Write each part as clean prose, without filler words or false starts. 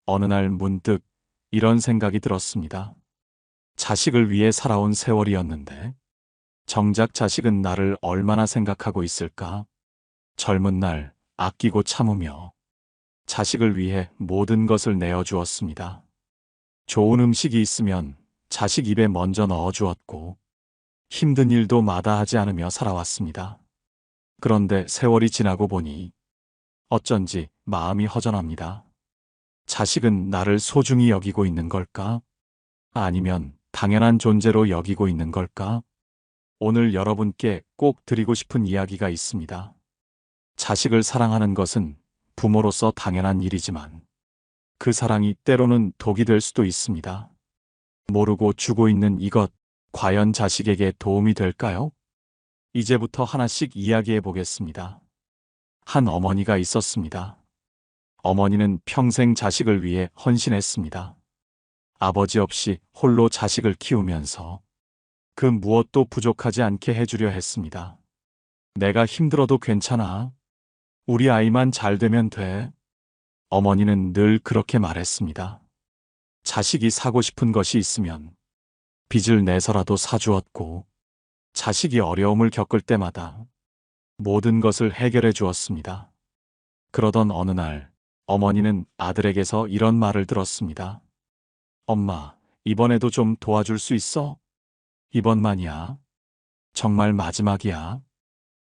어느 날 문득 이런 생각이 들었습니다. 자식을 위해 살아온 세월이었는데 정작 자식은 나를 얼마나 생각하고 있을까? 젊은 날 아끼고 참으며 자식을 위해 모든 것을 내어주었습니다. 좋은 음식이 있으면 자식 입에 먼저 넣어주었고 힘든 일도 마다하지 않으며 살아왔습니다. 그런데 세월이 지나고 보니 어쩐지 마음이 허전합니다. 자식은 나를 소중히 여기고 있는 걸까? 아니면 당연한 존재로 여기고 있는 걸까? 오늘 여러분께 꼭 드리고 싶은 이야기가 있습니다. 자식을 사랑하는 것은 부모로서 당연한 일이지만 그 사랑이 때로는 독이 될 수도 있습니다. 모르고 주고 있는 이것, 과연 자식에게 도움이 될까요? 이제부터 하나씩 이야기해 보겠습니다. 한 어머니가 있었습니다. 어머니는 평생 자식을 위해 헌신했습니다. 아버지 없이 홀로 자식을 키우면서 그 무엇도 부족하지 않게 해주려 했습니다. 내가 힘들어도 괜찮아. 우리 아이만 잘 되면 돼. 어머니는 늘 그렇게 말했습니다. 자식이 사고 싶은 것이 있으면 빚을 내서라도 사주었고 자식이 어려움을 겪을 때마다 모든 것을 해결해 주었습니다. 그러던 어느 날 어머니는 아들에게서 이런 말을 들었습니다. 엄마, 이번에도 좀 도와줄 수 있어? 이번만이야. 정말 마지막이야.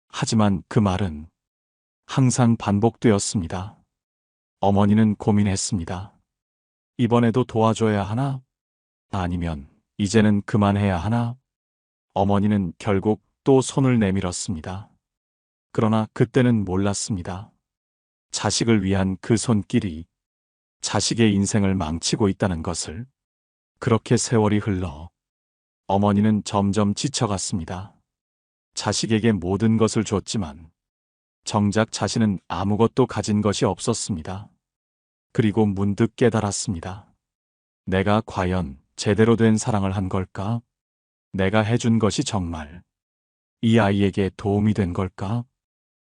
하지만 그 말은 항상 반복되었습니다. 어머니는 고민했습니다. 이번에도 도와줘야 하나? 아니면 이제는 그만해야 하나? 어머니는 결국 또 손을 내밀었습니다. 그러나 그때는 몰랐습니다. 자식을 위한 그 손길이 자식의 인생을 망치고 있다는 것을. 그렇게 세월이 흘러 어머니는 점점 지쳐갔습니다. 자식에게 모든 것을 줬지만 정작 자신은 아무것도 가진 것이 없었습니다. 그리고 문득 깨달았습니다. 내가 과연 제대로 된 사랑을 한 걸까? 내가 해준 것이 정말 이 아이에게 도움이 된 걸까?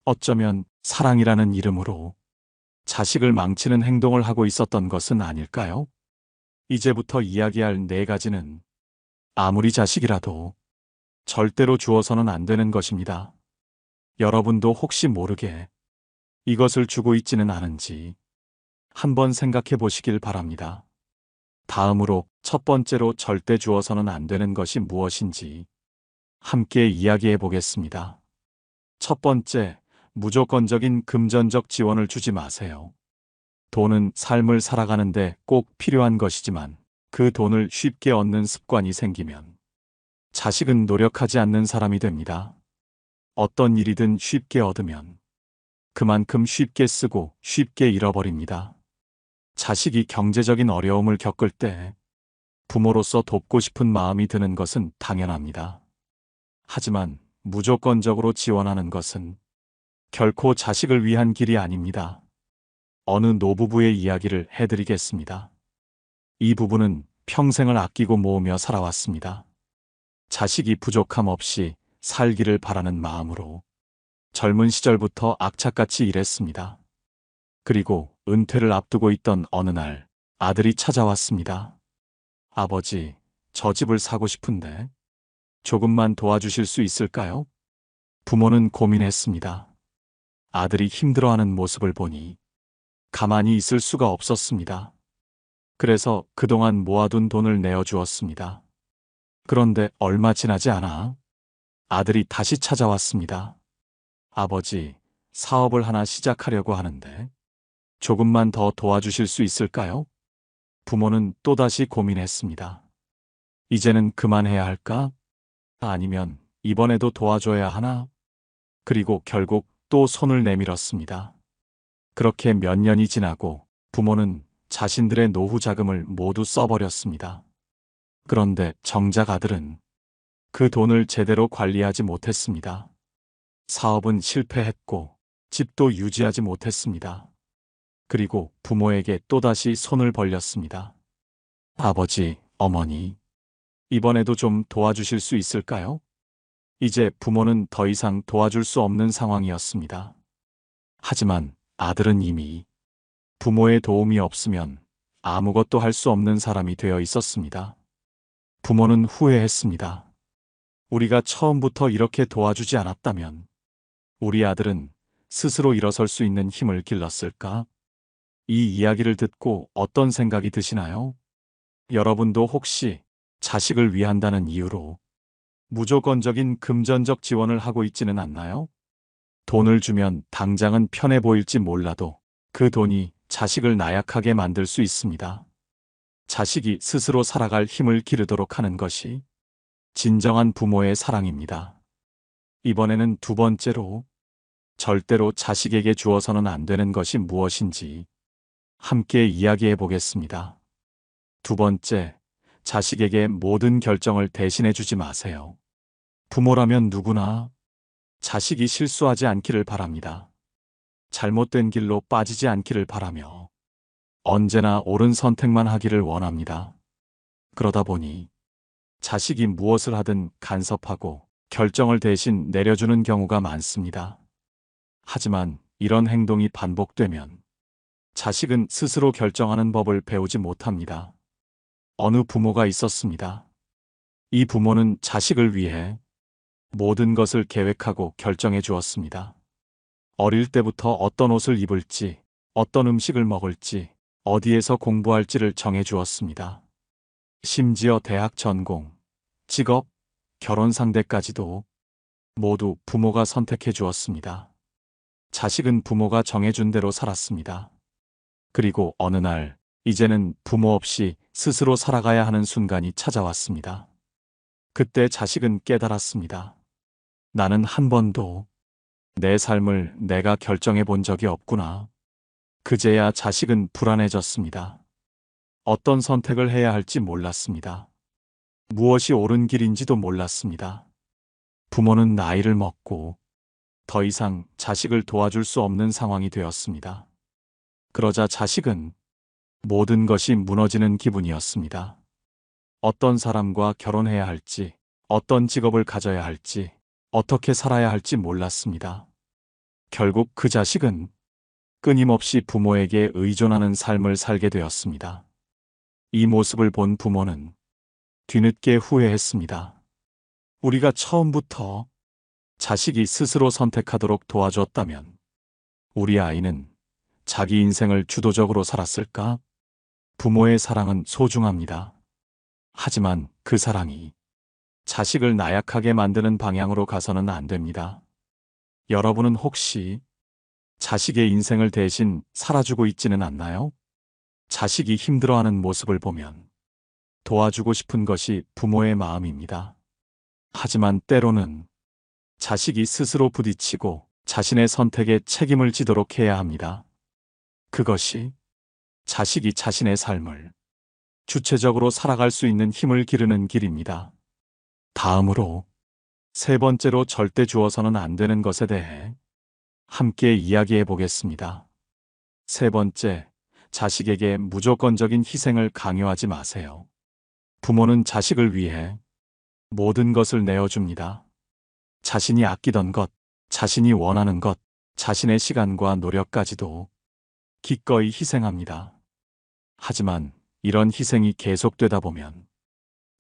어쩌면 사랑이라는 이름으로 자식을 망치는 행동을 하고 있었던 것은 아닐까요? 이제부터 이야기할 네 가지는 아무리 자식이라도 절대로 주어서는 안 되는 것입니다. 여러분도 혹시 모르게 이것을 주고 있지는 않은지 한번 생각해 보시길 바랍니다. 다음으로 첫 번째로 절대 주어서는 안 되는 것이 무엇인지 함께 이야기해 보겠습니다. 첫 번째, 무조건적인 금전적 지원을 주지 마세요. 돈은 삶을 살아가는데 꼭 필요한 것이지만 그 돈을 쉽게 얻는 습관이 생기면 자식은 노력하지 않는 사람이 됩니다. 어떤 일이든 쉽게 얻으면 그만큼 쉽게 쓰고 쉽게 잃어버립니다. 자식이 경제적인 어려움을 겪을 때 부모로서 돕고 싶은 마음이 드는 것은 당연합니다. 하지만 무조건적으로 지원하는 것은 결코 자식을 위한 길이 아닙니다. 어느 노부부의 이야기를 해드리겠습니다. 이 부부는 평생을 아끼고 모으며 살아왔습니다. 자식이 부족함 없이 살기를 바라는 마음으로 젊은 시절부터 악착같이 일했습니다. 그리고 은퇴를 앞두고 있던 어느 날 아들이 찾아왔습니다. 아버지, 저 집을 사고 싶은데 조금만 도와주실 수 있을까요? 부모는 고민했습니다. 아들이 힘들어하는 모습을 보니 가만히 있을 수가 없었습니다. 그래서 그동안 모아둔 돈을 내어주었습니다. 그런데 얼마 지나지 않아 아들이 다시 찾아왔습니다. 아버지, 사업을 하나 시작하려고 하는데 조금만 더 도와주실 수 있을까요? 부모는 또다시 고민했습니다. 이제는 그만해야 할까? 아니면 이번에도 도와줘야 하나? 그리고 결국 또 손을 내밀었습니다. 그렇게 몇 년이 지나고 부모는 자신들의 노후 자금을 모두 써버렸습니다. 그런데 정작 아들은 그 돈을 제대로 관리하지 못했습니다. 사업은 실패했고 집도 유지하지 못했습니다. 그리고 부모에게 또다시 손을 벌렸습니다. 아버지, 어머니, 이번에도 좀 도와주실 수 있을까요? 이제 부모는 더 이상 도와줄 수 없는 상황이었습니다. 하지만 아들은 이미 부모의 도움이 없으면 아무것도 할 수 없는 사람이 되어 있었습니다. 부모는 후회했습니다. 우리가 처음부터 이렇게 도와주지 않았다면 우리 아들은 스스로 일어설 수 있는 힘을 길렀을까? 이 이야기를 듣고 어떤 생각이 드시나요? 여러분도 혹시 자식을 위한다는 이유로 무조건적인 금전적 지원을 하고 있지는 않나요? 돈을 주면 당장은 편해 보일지 몰라도 그 돈이 자식을 나약하게 만들 수 있습니다. 자식이 스스로 살아갈 힘을 기르도록 하는 것이 진정한 부모의 사랑입니다. 이번에는 두 번째로 절대로 자식에게 주어서는 안 되는 것이 무엇인지 함께 이야기해 보겠습니다. 두 번째, 자식에게 모든 결정을 대신해 주지 마세요. 부모라면 누구나 자식이 실수하지 않기를 바랍니다. 잘못된 길로 빠지지 않기를 바라며 언제나 옳은 선택만 하기를 원합니다. 그러다 보니 자식이 무엇을 하든 간섭하고 결정을 대신 내려주는 경우가 많습니다. 하지만 이런 행동이 반복되면 자식은 스스로 결정하는 법을 배우지 못합니다. 어느 부모가 있었습니다. 이 부모는 자식을 위해 모든 것을 계획하고 결정해 주었습니다. 어릴 때부터 어떤 옷을 입을지, 어떤 음식을 먹을지, 어디에서 공부할지를 정해 주었습니다. 심지어 대학 전공, 직업, 결혼 상대까지도 모두 부모가 선택해 주었습니다. 자식은 부모가 정해준 대로 살았습니다. 그리고 어느 날, 이제는 부모 없이 스스로 살아가야 하는 순간이 찾아왔습니다. 그때 자식은 깨달았습니다. 나는 한 번도 내 삶을 내가 결정해 본 적이 없구나. 그제야 자식은 불안해졌습니다. 어떤 선택을 해야 할지 몰랐습니다. 무엇이 옳은 길인지도 몰랐습니다. 부모는 나이를 먹고 더 이상 자식을 도와줄 수 없는 상황이 되었습니다. 그러자 자식은 모든 것이 무너지는 기분이었습니다. 어떤 사람과 결혼해야 할지, 어떤 직업을 가져야 할지, 어떻게 살아야 할지 몰랐습니다. 결국 그 자식은 끊임없이 부모에게 의존하는 삶을 살게 되었습니다. 이 모습을 본 부모는 뒤늦게 후회했습니다. 우리가 처음부터 자식이 스스로 선택하도록 도와주었다면 우리 아이는 자기 인생을 주도적으로 살았을까? 부모의 사랑은 소중합니다. 하지만 그 사랑이 자식을 나약하게 만드는 방향으로 가서는 안 됩니다. 여러분은 혹시 자식의 인생을 대신 살아주고 있지는 않나요? 자식이 힘들어하는 모습을 보면 도와주고 싶은 것이 부모의 마음입니다. 하지만 때로는 자식이 스스로 부딪히고 자신의 선택에 책임을 지도록 해야 합니다. 그것이 자식이 자신의 삶을 주체적으로 살아갈 수 있는 힘을 기르는 길입니다. 다음으로 세 번째로 절대 주어서는 안 되는 것에 대해 함께 이야기해 보겠습니다. 세 번째, 자식에게 무조건적인 희생을 강요하지 마세요. 부모는 자식을 위해 모든 것을 내어줍니다. 자신이 아끼던 것, 자신이 원하는 것, 자신의 시간과 노력까지도 기꺼이 희생합니다. 하지만 이런 희생이 계속되다 보면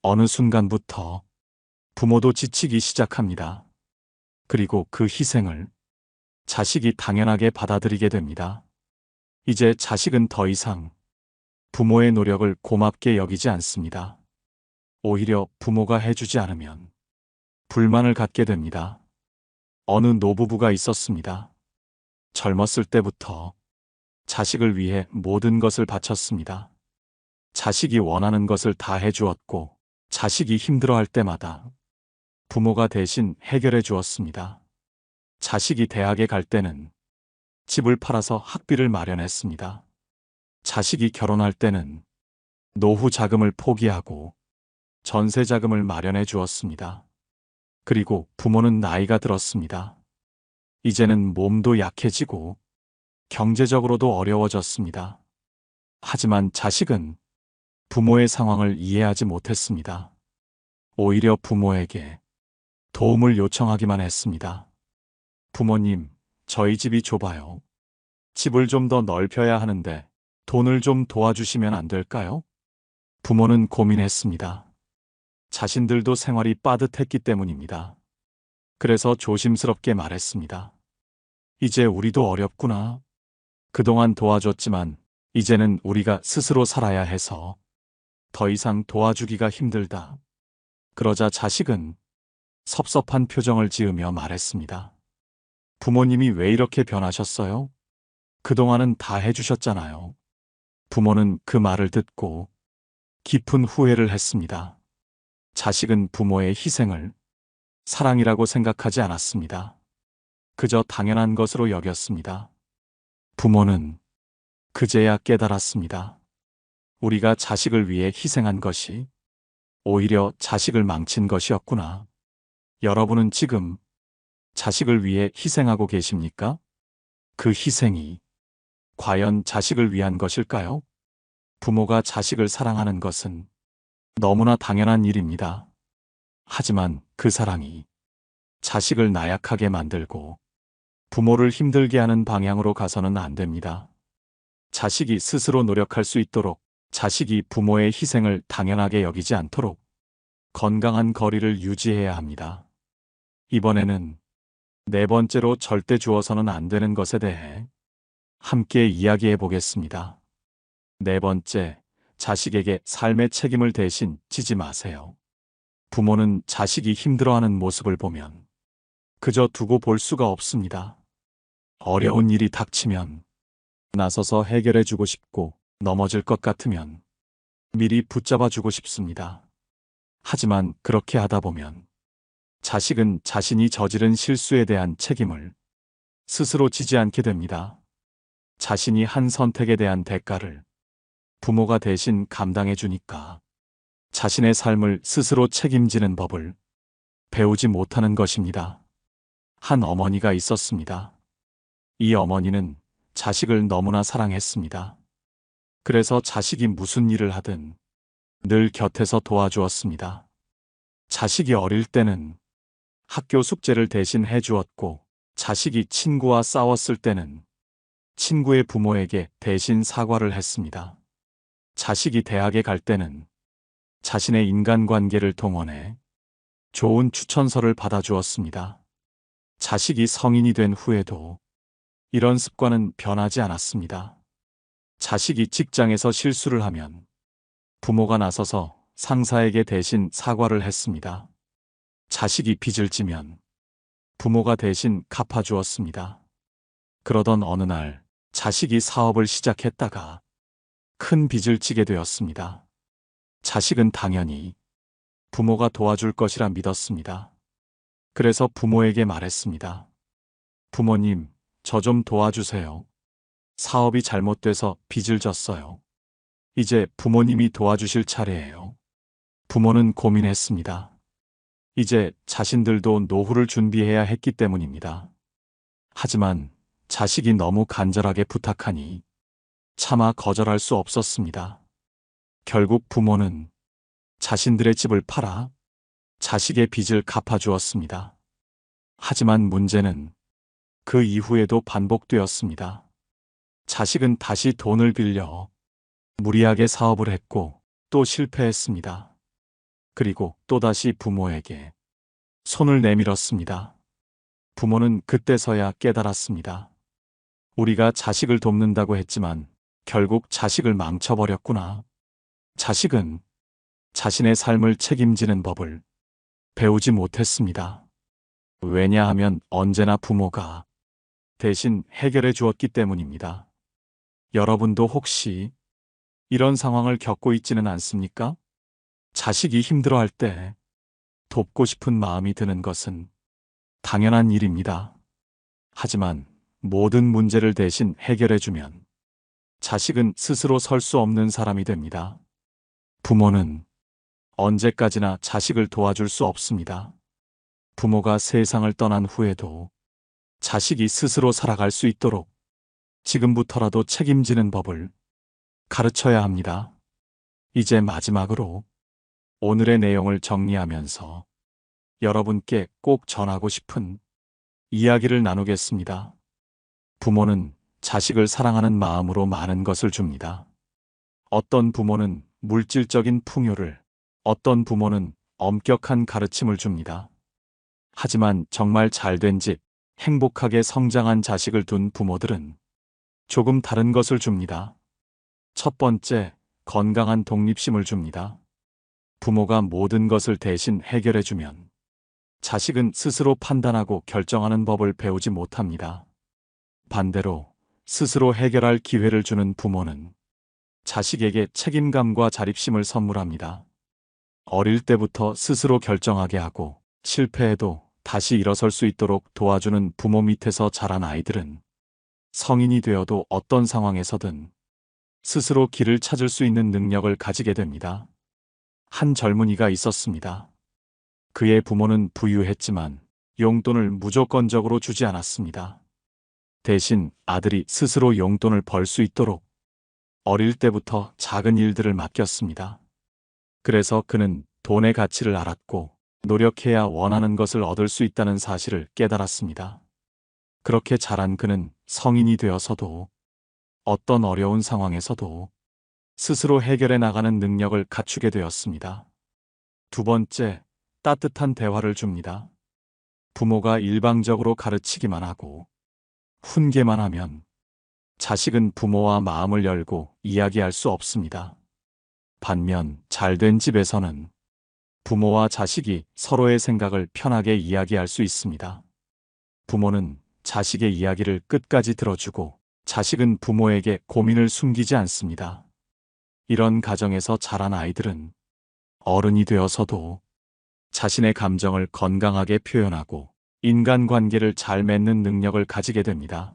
어느 순간부터 부모도 지치기 시작합니다. 그리고 그 희생을 자식이 당연하게 받아들이게 됩니다. 이제 자식은 더 이상 부모의 노력을 고맙게 여기지 않습니다. 오히려 부모가 해주지 않으면 불만을 갖게 됩니다. 어느 노부부가 있었습니다. 젊었을 때부터 자식을 위해 모든 것을 바쳤습니다. 자식이 원하는 것을 다 해주었고 자식이 힘들어할 때마다 부모가 대신 해결해 주었습니다. 자식이 대학에 갈 때는 집을 팔아서 학비를 마련했습니다. 자식이 결혼할 때는 노후 자금을 포기하고 전세 자금을 마련해 주었습니다. 그리고 부모는 나이가 들었습니다. 이제는 몸도 약해지고 경제적으로도 어려워졌습니다. 하지만 자식은 부모의 상황을 이해하지 못했습니다. 오히려 부모에게 도움을 요청하기만 했습니다. 부모님, 저희 집이 좁아요. 집을 좀 더 넓혀야 하는데 돈을 좀 도와주시면 안 될까요? 부모는 고민했습니다. 자신들도 생활이 빠듯했기 때문입니다. 그래서 조심스럽게 말했습니다. 이제 우리도 어렵구나. 그동안 도와줬지만 이제는 우리가 스스로 살아야 해서 더 이상 도와주기가 힘들다. 그러자 자식은 섭섭한 표정을 지으며 말했습니다. 부모님이 왜 이렇게 변하셨어요? 그동안은 다 해주셨잖아요. 부모는 그 말을 듣고 깊은 후회를 했습니다. 자식은 부모의 희생을 사랑이라고 생각하지 않았습니다. 그저 당연한 것으로 여겼습니다. 부모는 그제야 깨달았습니다. 우리가 자식을 위해 희생한 것이 오히려 자식을 망친 것이었구나. 여러분은 지금 자식을 위해 희생하고 계십니까? 그 희생이 과연 자식을 위한 것일까요? 부모가 자식을 사랑하는 것은 너무나 당연한 일입니다. 하지만 그 사랑이 자식을 나약하게 만들고 부모를 힘들게 하는 방향으로 가서는 안 됩니다. 자식이 스스로 노력할 수 있도록, 자식이 부모의 희생을 당연하게 여기지 않도록 건강한 거리를 유지해야 합니다. 이번에는 네 번째로 절대 주어서는 안 되는 것에 대해 함께 이야기해 보겠습니다. 네 번째, 자식에게 삶의 책임을 대신 지지 마세요. 부모는 자식이 힘들어하는 모습을 보면 그저 두고 볼 수가 없습니다. 어려운 일이 닥치면 나서서 해결해 주고 싶고, 넘어질 것 같으면 미리 붙잡아 주고 싶습니다. 하지만 그렇게 하다 보면 자식은 자신이 저지른 실수에 대한 책임을 스스로 지지 않게 됩니다. 자신이 한 선택에 대한 대가를 부모가 대신 감당해 주니까 자신의 삶을 스스로 책임지는 법을 배우지 못하는 것입니다. 한 어머니가 있었습니다. 이 어머니는 자식을 너무나 사랑했습니다. 그래서 자식이 무슨 일을 하든 늘 곁에서 도와주었습니다. 자식이 어릴 때는 학교 숙제를 대신 해주었고, 자식이 친구와 싸웠을 때는 친구의 부모에게 대신 사과를 했습니다. 자식이 대학에 갈 때는 자신의 인간관계를 동원해 좋은 추천서를 받아주었습니다. 자식이 성인이 된 후에도 이런 습관은 변하지 않았습니다. 자식이 직장에서 실수를 하면 부모가 나서서 상사에게 대신 사과를 했습니다. 자식이 빚을 지면 부모가 대신 갚아주었습니다. 그러던 어느 날 자식이 사업을 시작했다가 큰 빚을 지게 되었습니다. 자식은 당연히 부모가 도와줄 것이라 믿었습니다. 그래서 부모에게 말했습니다. 부모님, 저 좀 도와주세요. 사업이 잘못돼서 빚을 졌어요. 이제 부모님이 도와주실 차례예요. 부모는 고민했습니다. 이제 자신들도 노후를 준비해야 했기 때문입니다. 하지만 자식이 너무 간절하게 부탁하니 차마 거절할 수 없었습니다. 결국 부모는 자신들의 집을 팔아 자식의 빚을 갚아주었습니다. 하지만 문제는 그 이후에도 반복되었습니다. 자식은 다시 돈을 빌려 무리하게 사업을 했고 또 실패했습니다. 그리고 또다시 부모에게 손을 내밀었습니다. 부모는 그때서야 깨달았습니다. 우리가 자식을 돕는다고 했지만 결국 자식을 망쳐버렸구나. 자식은 자신의 삶을 책임지는 법을 배우지 못했습니다. 왜냐하면 언제나 부모가 대신 해결해 주었기 때문입니다. 여러분도 혹시 이런 상황을 겪고 있지는 않습니까? 자식이 힘들어할 때 돕고 싶은 마음이 드는 것은 당연한 일입니다. 하지만 모든 문제를 대신 해결해주면 자식은 스스로 설 수 없는 사람이 됩니다. 부모는 언제까지나 자식을 도와줄 수 없습니다. 부모가 세상을 떠난 후에도 자식이 스스로 살아갈 수 있도록 지금부터라도 책임지는 법을 가르쳐야 합니다. 이제 마지막으로 오늘의 내용을 정리하면서 여러분께 꼭 전하고 싶은 이야기를 나누겠습니다. 부모는 자식을 사랑하는 마음으로 많은 것을 줍니다. 어떤 부모는 물질적인 풍요를, 어떤 부모는 엄격한 가르침을 줍니다. 하지만 정말 잘된 집, 행복하게 성장한 자식을 둔 부모들은 조금 다른 것을 줍니다. 첫 번째, 건강한 독립심을 줍니다. 부모가 모든 것을 대신 해결해주면 자식은 스스로 판단하고 결정하는 법을 배우지 못합니다. 반대로 스스로 해결할 기회를 주는 부모는 자식에게 책임감과 자립심을 선물합니다. 어릴 때부터 스스로 결정하게 하고 실패해도 다시 일어설 수 있도록 도와주는 부모 밑에서 자란 아이들은 성인이 되어도 어떤 상황에서든 스스로 길을 찾을 수 있는 능력을 가지게 됩니다. 한 젊은이가 있었습니다. 그의 부모는 부유했지만 용돈을 무조건적으로 주지 않았습니다. 대신 아들이 스스로 용돈을 벌 수 있도록 어릴 때부터 작은 일들을 맡겼습니다. 그래서 그는 돈의 가치를 알았고 노력해야 원하는 것을 얻을 수 있다는 사실을 깨달았습니다. 그렇게 자란 그는 성인이 되어서도 어떤 어려운 상황에서도 스스로 해결해 나가는 능력을 갖추게 되었습니다. 두 번째, 따뜻한 대화를 줍니다. 부모가 일방적으로 가르치기만 하고 훈계만 하면 자식은 부모와 마음을 열고 이야기할 수 없습니다. 반면 잘된 집에서는 부모와 자식이 서로의 생각을 편하게 이야기할 수 있습니다. 부모는 자식의 이야기를 끝까지 들어주고 자식은 부모에게 고민을 숨기지 않습니다. 이런 가정에서 자란 아이들은 어른이 되어서도 자신의 감정을 건강하게 표현하고 인간관계를 잘 맺는 능력을 가지게 됩니다.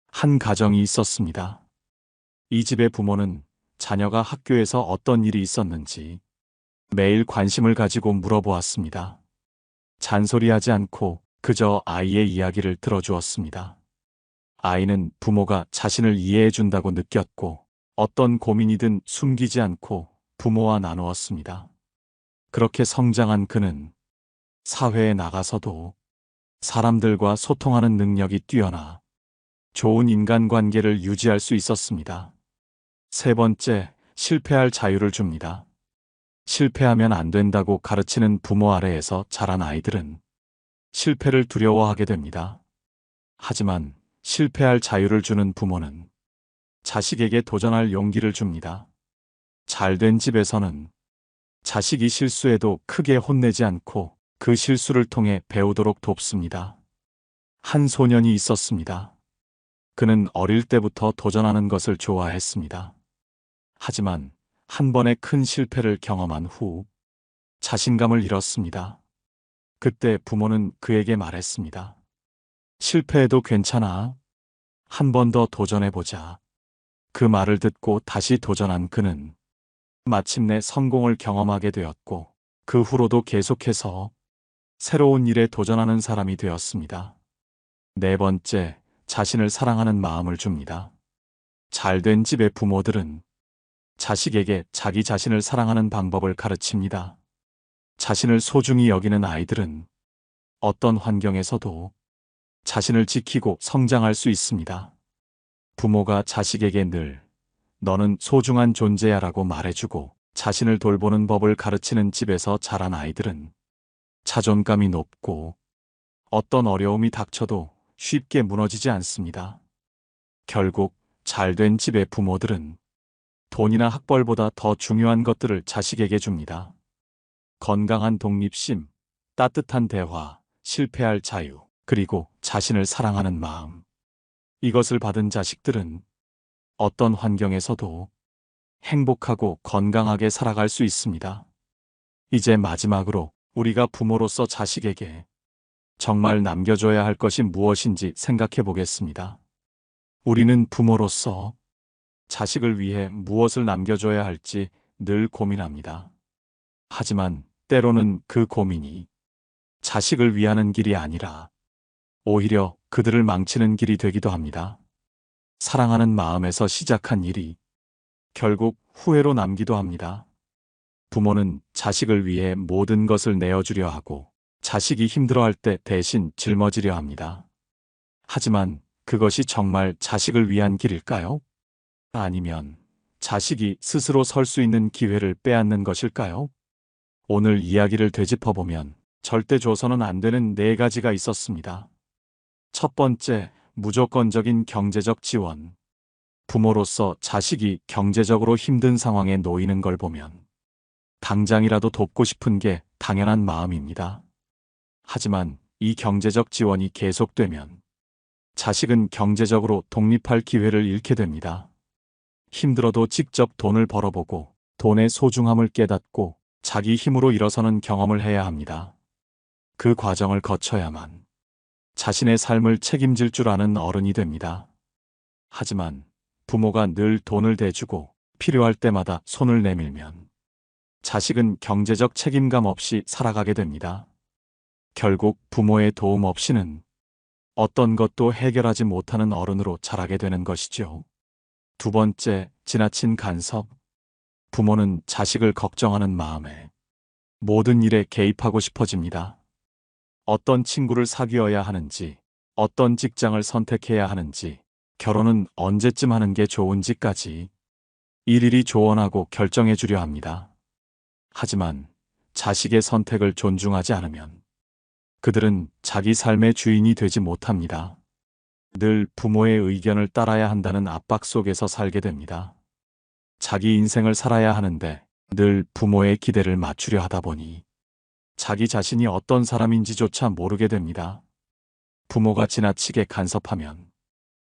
한 가정이 있었습니다. 이 집의 부모는 자녀가 학교에서 어떤 일이 있었는지 매일 관심을 가지고 물어보았습니다. 잔소리하지 않고 그저 아이의 이야기를 들어주었습니다. 아이는 부모가 자신을 이해해준다고 느꼈고 어떤 고민이든 숨기지 않고 부모와 나누었습니다. 그렇게 성장한 그는 사회에 나가서도 사람들과 소통하는 능력이 뛰어나 좋은 인간관계를 유지할 수 있었습니다. 세 번째, 실패할 자유를 줍니다. 실패하면 안 된다고 가르치는 부모 아래에서 자란 아이들은 실패를 두려워하게 됩니다. 하지만 실패할 자유를 주는 부모는 자식에게 도전할 용기를 줍니다. 잘된 집에서는 자식이 실수해도 크게 혼내지 않고 그 실수를 통해 배우도록 돕습니다. 한 소년이 있었습니다. 그는 어릴 때부터 도전하는 것을 좋아했습니다. 하지만 한 번의 큰 실패를 경험한 후 자신감을 잃었습니다. 그때 부모는 그에게 말했습니다. 실패해도 괜찮아. 한 번 더 도전해보자. 그 말을 듣고 다시 도전한 그는 마침내 성공을 경험하게 되었고 그 후로도 계속해서 새로운 일에 도전하는 사람이 되었습니다. 네 번째, 자신을 사랑하는 마음을 줍니다. 잘된 집의 부모들은 자식에게 자기 자신을 사랑하는 방법을 가르칩니다. 자신을 소중히 여기는 아이들은 어떤 환경에서도 자신을 지키고 성장할 수 있습니다. 부모가 자식에게 늘 너는 소중한 존재야 라고 말해주고 자신을 돌보는 법을 가르치는 집에서 자란 아이들은 자존감이 높고 어떤 어려움이 닥쳐도 쉽게 무너지지 않습니다. 결국 잘된 집의 부모들은 돈이나 학벌보다 더 중요한 것들을 자식에게 줍니다. 건강한 독립심, 따뜻한 대화, 실패할 자유, 그리고 자신을 사랑하는 마음. 이것을 받은 자식들은 어떤 환경에서도 행복하고 건강하게 살아갈 수 있습니다. 이제 마지막으로 우리가 부모로서 자식에게 정말 남겨줘야 할 것이 무엇인지 생각해 보겠습니다. 우리는 부모로서 자식을 위해 무엇을 남겨줘야 할지 늘 고민합니다. 하지만 때로는 그 고민이 자식을 위하는 길이 아니라 오히려 그들을 망치는 길이 되기도 합니다. 사랑하는 마음에서 시작한 일이 결국 후회로 남기도 합니다. 부모는 자식을 위해 모든 것을 내어주려 하고 자식이 힘들어할 때 대신 짊어지려 합니다. 하지만 그것이 정말 자식을 위한 길일까요? 아니면 자식이 스스로 설 수 있는 기회를 빼앗는 것일까요? 오늘 이야기를 되짚어보면 절대 줘서는 안 되는 네 가지가 있었습니다. 첫 번째, 무조건적인 경제적 지원. 부모로서 자식이 경제적으로 힘든 상황에 놓이는 걸 보면 당장이라도 돕고 싶은 게 당연한 마음입니다. 하지만 이 경제적 지원이 계속되면 자식은 경제적으로 독립할 기회를 잃게 됩니다. 힘들어도 직접 돈을 벌어보고 돈의 소중함을 깨닫고 자기 힘으로 일어서는 경험을 해야 합니다. 그 과정을 거쳐야만 자신의 삶을 책임질 줄 아는 어른이 됩니다. 하지만 부모가 늘 돈을 대주고 필요할 때마다 손을 내밀면 자식은 경제적 책임감 없이 살아가게 됩니다. 결국 부모의 도움 없이는 어떤 것도 해결하지 못하는 어른으로 자라게 되는 것이죠. 두 번째, 지나친 간섭. 부모는 자식을 걱정하는 마음에 모든 일에 개입하고 싶어집니다. 어떤 친구를 사귀어야 하는지, 어떤 직장을 선택해야 하는지, 결혼은 언제쯤 하는 게 좋은지까지 일일이 조언하고 결정해 주려 합니다. 하지만 자식의 선택을 존중하지 않으면 그들은 자기 삶의 주인이 되지 못합니다. 늘 부모의 의견을 따라야 한다는 압박 속에서 살게 됩니다. 자기 인생을 살아야 하는데 늘 부모의 기대를 맞추려 하다 보니 자기 자신이 어떤 사람인지조차 모르게 됩니다. 부모가 지나치게 간섭하면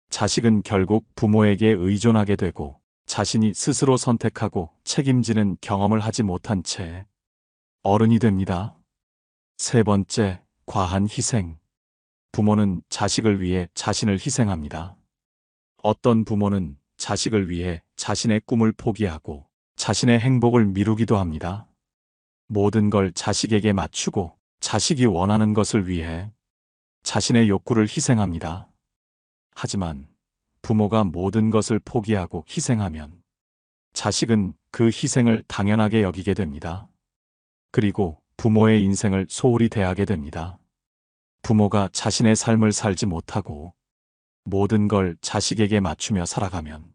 자식은 결국 부모에게 의존하게 되고 자신이 스스로 선택하고 책임지는 경험을 하지 못한 채 어른이 됩니다. 세 번째, 과한 희생. 부모는 자식을 위해 자신을 희생합니다. 어떤 부모는 자식을 위해 자신의 꿈을 포기하고 자신의 행복을 미루기도 합니다. 모든 걸 자식에게 맞추고 자식이 원하는 것을 위해 자신의 욕구를 희생합니다. 하지만 부모가 모든 것을 포기하고 희생하면 자식은 그 희생을 당연하게 여기게 됩니다. 그리고 부모의 인생을 소홀히 대하게 됩니다. 부모가 자신의 삶을 살지 못하고 모든 걸 자식에게 맞추며 살아가면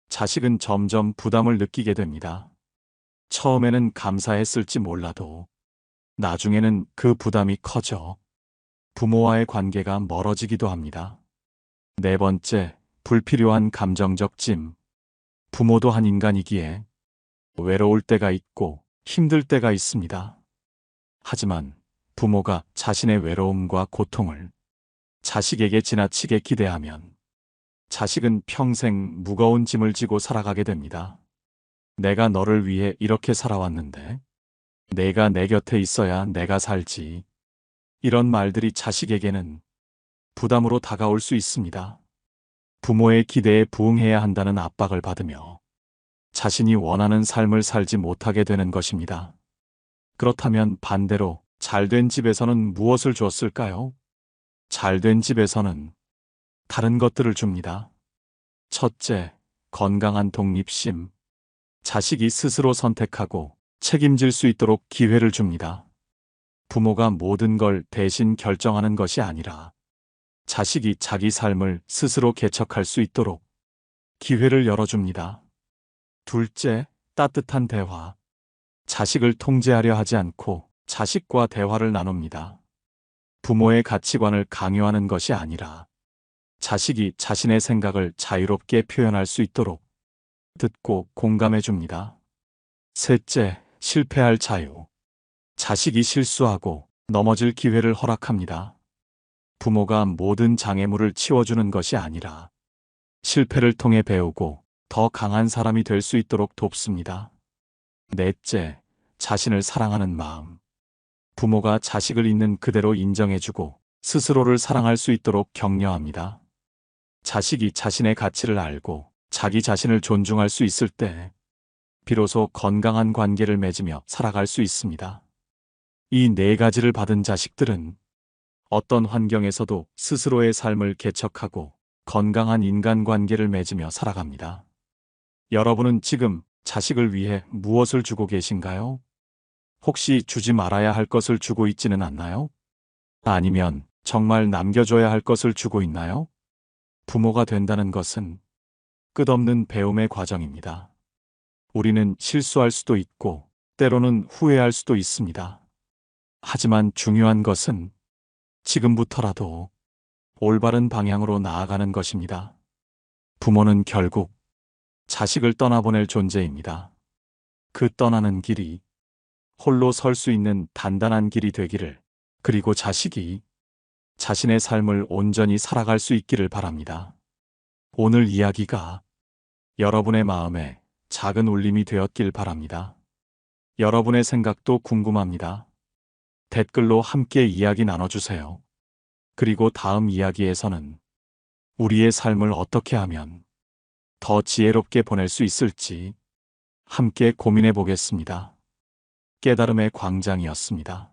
자식은 점점 부담을 느끼게 됩니다. 처음에는 감사했을지 몰라도 나중에는 그 부담이 커져 부모와의 관계가 멀어지기도 합니다. 네 번째, 불필요한 감정적 짐. 부모도 한 인간이기에 외로울 때가 있고 힘들 때가 있습니다. 하지만 부모가 자신의 외로움과 고통을 자식에게 지나치게 기대하면 자식은 평생 무거운 짐을 지고 살아가게 됩니다. 내가 너를 위해 이렇게 살아왔는데 내가 내 곁에 있어야 내가 살지. 이런 말들이 자식에게는 부담으로 다가올 수 있습니다. 부모의 기대에 부응해야 한다는 압박을 받으며 자신이 원하는 삶을 살지 못하게 되는 것입니다. 그렇다면 반대로 잘된 집에서는 무엇을 줬을까요? 잘된 집에서는 다른 것들을 줍니다. 첫째, 건강한 독립심. 자식이 스스로 선택하고 책임질 수 있도록 기회를 줍니다. 부모가 모든 걸 대신 결정하는 것이 아니라 자식이 자기 삶을 스스로 개척할 수 있도록 기회를 열어줍니다. 둘째, 따뜻한 대화. 자식을 통제하려 하지 않고 자식과 대화를 나눕니다. 부모의 가치관을 강요하는 것이 아니라 자식이 자신의 생각을 자유롭게 표현할 수 있도록 듣고 공감해 줍니다. 셋째, 실패할 자유. 자식이 실수하고 넘어질 기회를 허락합니다. 부모가 모든 장애물을 치워주는 것이 아니라 실패를 통해 배우고 더 강한 사람이 될 수 있도록 돕습니다. 넷째, 자신을 사랑하는 마음. 부모가 자식을 있는 그대로 인정해주고 스스로를 사랑할 수 있도록 격려합니다. 자식이 자신의 가치를 알고 자기 자신을 존중할 수 있을 때 비로소 건강한 관계를 맺으며 살아갈 수 있습니다. 이 네 가지를 받은 자식들은 어떤 환경에서도 스스로의 삶을 개척하고 건강한 인간관계를 맺으며 살아갑니다. 여러분은 지금 자식을 위해 무엇을 주고 계신가요? 혹시 주지 말아야 할 것을 주고 있지는 않나요? 아니면 정말 남겨줘야 할 것을 주고 있나요? 부모가 된다는 것은 끝없는 배움의 과정입니다. 우리는 실수할 수도 있고, 때로는 후회할 수도 있습니다. 하지만 중요한 것은 지금부터라도 올바른 방향으로 나아가는 것입니다. 부모는 결국 자식을 떠나보낼 존재입니다. 그 떠나는 길이 홀로 설 수 있는 단단한 길이 되기를, 그리고 자식이 자신의 삶을 온전히 살아갈 수 있기를 바랍니다. 오늘 이야기가 여러분의 마음에 작은 울림이 되었길 바랍니다. 여러분의 생각도 궁금합니다. 댓글로 함께 이야기 나눠주세요. 그리고 다음 이야기에서는 우리의 삶을 어떻게 하면 더 지혜롭게 보낼 수 있을지 함께 고민해 보겠습니다. 깨달음의 광장이었습니다.